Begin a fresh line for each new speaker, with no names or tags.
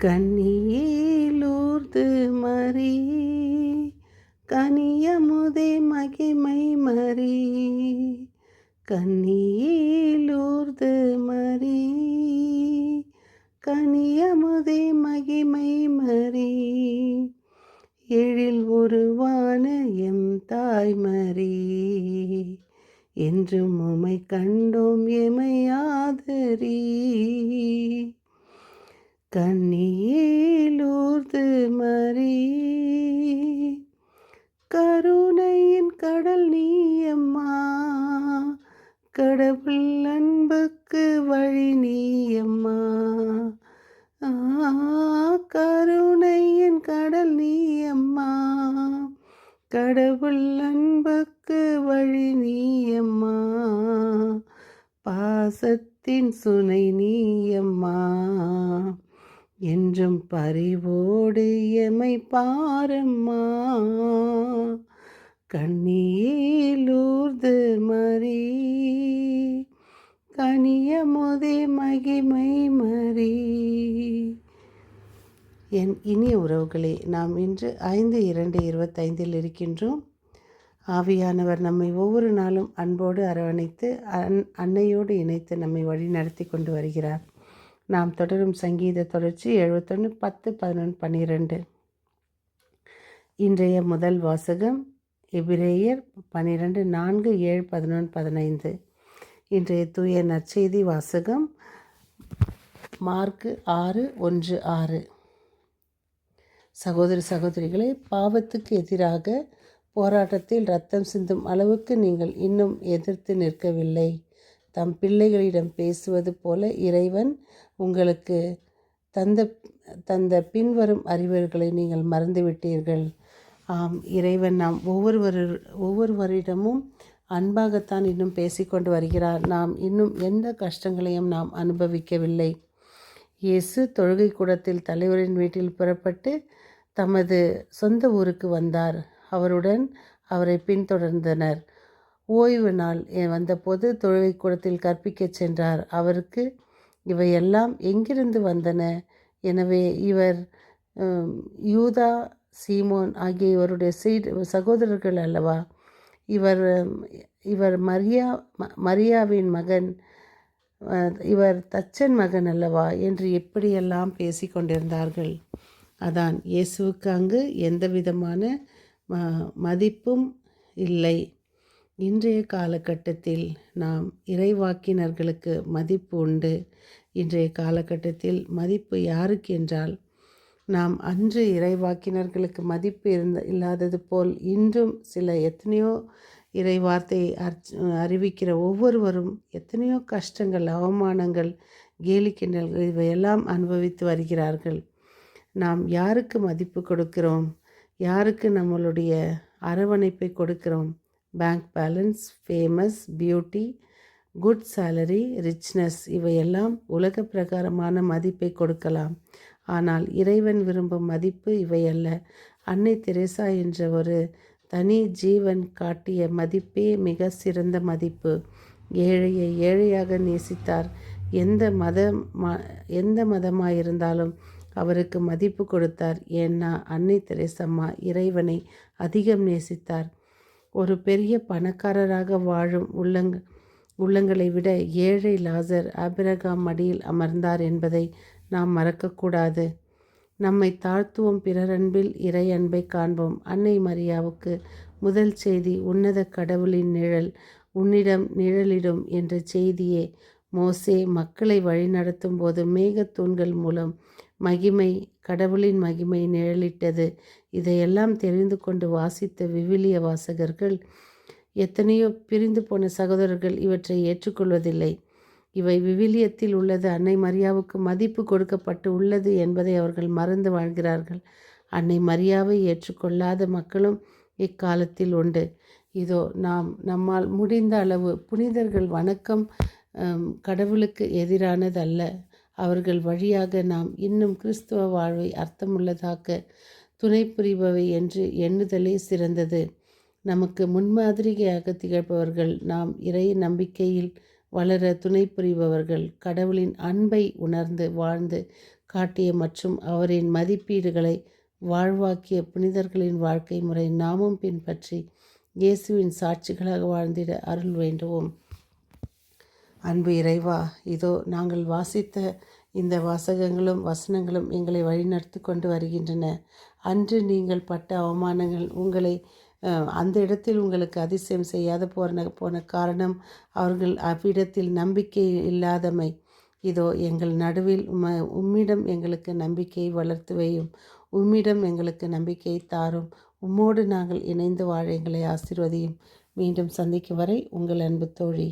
கன்னியிலூர்து மரி கனியமுதே மகிமை மரி. கன்னியிலூர்து மரி கனியமுதே மகிமை மரி. எழில் உருவான எம் தாய்மரி என்றும் உமை கண்டோம் எமை ஆதரி. கன்னியிலூர்து மரி கருணையின் கடல் நீயம்மா, கடவுள் அன்புக்கு வழி நீயம்மா. கருணையின் கடல் நீயம்மா, கடவுள் அன்புக்கு வழி நீயம்மா. பாசத்தின் சுனை நீயம்மா, என்றும் பரிவோடு எமை பாரம்மா. கன்னியிலூர்து மரி கனியமுதே மகிமை மரி. என் இனிய உறவுகளே, நாம் இன்று 5/2/25 இருக்கின்றோம். ஆவியானவர் நம்மை ஒவ்வொரு நாளும் அன்போடு அரவணைத்து அன்னையோடு இணைத்து நம்மை வழி நடத்தி கொண்டு வருகிறார். நாம் தொடரும் சங்கீத தொடர்ச்சி 71 10 11 12. இன்றைய முதல் வாசகம் எபிரேயர் 12 4 7 11 15. இன்றைய தூய நற்செய்தி வாசகம் மார்க்கு 6 1 6. சகோதர சகோதரிகளே, பாவத்துக்கு எதிராக போராட்டத்தில் இரத்தம் சிந்தும் அளவுக்கு நீங்கள் இன்னும் எதிர்த்து நிற்கவில்லை. தம் பிள்ளைகளிடம் பேசுவது போல இறைவன் உங்களுக்கு தந்த பின்வரும் அறிவுரைகளை நீங்கள் மறந்துவிட்டீர்கள். ஆம், இறைவன் நாம் ஒவ்வொருவரிடமும் அன்பாகத்தான் இன்னும் பேசிக்கொண்டு வருகிறார். நாம் இன்னும் எந்த கஷ்டங்களையும் நாம் அனுபவிக்கவில்லை. இயேசு தொழுகை கூடத்தில் தலைவரின் வீட்டில் புறப்பட்டு தமது சொந்த ஊருக்கு வந்தார். அவருடன் அவரை பின்தொடர்ந்தனர். ஓய்வு நாள் வந்தபோது தொழுகை கூடத்தில் கற்பிக்கச் சென்றார். அவருக்கு இவையெல்லாம் எங்கிருந்து வந்தன? எனவே இவர் யூதா, சீமோன் ஆகிய இவருடைய சகோதரர்கள் அல்லவா? இவர் மரியாவின் மகன், இவர் தச்சன் மகன் அல்லவா என்று எப்படியெல்லாம் பேசிக்கொண்டிருந்தார்கள். அதான் இயேசுவுக்கு அங்கு எந்த விதமான மதிப்பும் இல்லை. இன்றைய காலகட்டத்தில் நாம் இறைவாக்கினர்களுக்கு மதிப்பு உண்டு. இன்றைய காலகட்டத்தில் மதிப்பு யாருக்கு என்றால், நாம் அன்று இறைவாக்கினர்களுக்கு மதிப்பு இல்லாதது போல் இன்றும் எத்தனையோ இறைவார்த்தை அறிவிக்கிற ஒவ்வொருவரும் எத்தனையோ கஷ்டங்கள், அவமானங்கள், கேலி கிண்டல்கள் இவையெல்லாம் அனுபவித்து வருகிறார்கள். நாம் யாருக்கு மதிப்பு கொடுக்கிறோம்? யாருக்கு நம்மளுடைய அரவணைப்பை கொடுக்கிறோம்? Bank balance, famous, beauty, good salary, richness இவையெல்லாம் உலக பிரகாரமான மதிப்பை கொடுக்கலாம். ஆனால் இறைவன் விரும்பும் மதிப்பு இவையல்ல. அன்னை தெரேசா என்ற ஒரு தனி ஜீவன் காட்டிய மதிப்பே மிக சிறந்த மதிப்பு. ஏழையை ஏழையாக நேசித்தார். எந்த மதமாயிருந்தாலும் அவருக்கு மதிப்பு கொடுத்தார். ஏன்னா அன்னை தெரேசம்மா இறைவனை அதிகம் நேசித்தார். ஒரு பெரிய பணக்காரராக வாழும் உள்ளங்களை விட ஏழை லாசர் ஆபிரகாம் மடியில் அமர்ந்தார் என்பதை நாம் மறக்கக்கூடாது. நம்மை தாழ்த்துவோம், பிறர் அன்பில் இறை அன்பை காண்போம். அன்னை மரியாவுக்கு முதல் செய்தி உன்னத கடவுளின் நிழல் உன்னிடம் நிழலிடும் என்ற செய்தியே. மோசே மக்களை வழிநடத்தும் போது மேகத்தூண்கள் மூலம் கடவுளின் மகிமை நிழலிட்டது. இதையெல்லாம் தெரிந்து கொண்டு வாசித்த விவிலிய வாசகர்கள், எத்தனையோ பிரிந்து போன சகோதரர்கள் இவற்றை ஏற்றுக்கொள்வதில்லை. இவை விவிலியத்தில் உள்ளது, அன்னை மரியாவுக்கு மதிப்பு கொடுக்கப்பட்டு உள்ளது என்பதை அவர்கள் மறந்து வாழ்கிறார்கள். அன்னை மரியாவை ஏற்றுக்கொள்ளாத மக்களும் இக்காலத்தில் உண்டு. இதோ நம்மால் முடிந்த அளவு புனிதர்கள் வணக்கம் கடவுளுக்கு எதிரானதல்ல. அவர்கள் வழியாக நாம் இன்னும் கிறிஸ்துவ வாழ்வை அர்த்தமுள்ளதாக்க துணை புரிபவை என்று எண்ணுதலே சிறந்தது. நமக்கு முன்மாதிரியாக திகழ்பவர்கள் நாம் இறை நம்பிக்கையில் வளர துணை புரிபவர்கள், கடவுளின் அன்பை உணர்ந்து வாழ்ந்து காட்டிய மற்றும் அவரின் மதிப்பீடுகளை வாழ்வாக்கிய புனிதர்களின் வாழ்க்கை முறை நாமும் பின்பற்றி இயேசுவின் சாட்சிகளாக வாழ்ந்திட அருள் வேண்டுவோம். அன்பு இறைவா, இதோ நாங்கள் வாசித்த இந்த வாசகங்களும் வசனங்களும் எங்களை வழிநடத்தி கொண்டு வருகின்றன. அன்று நீங்கள் பட்ட அவமானங்கள் உங்களை அந்த இடத்தில் உங்களுக்கு அதிசயம் செய்யாத போன காரணம் அவர்கள் அவ்விடத்தில் நம்பிக்கை இல்லாதமை. இதோ எங்கள் நடுவில் உம்மிடம் எங்களுக்கு நம்பிக்கையை வளர்த்து வையும். உம்மிடம் எங்களுக்கு நம்பிக்கையை தாரும். உம்மோடு நாங்கள் இணைந்து வாழ எங்களை ஆசீர்வதியும். மீண்டும் சந்திக்கும் வரை உங்கள் அன்பு தோழி.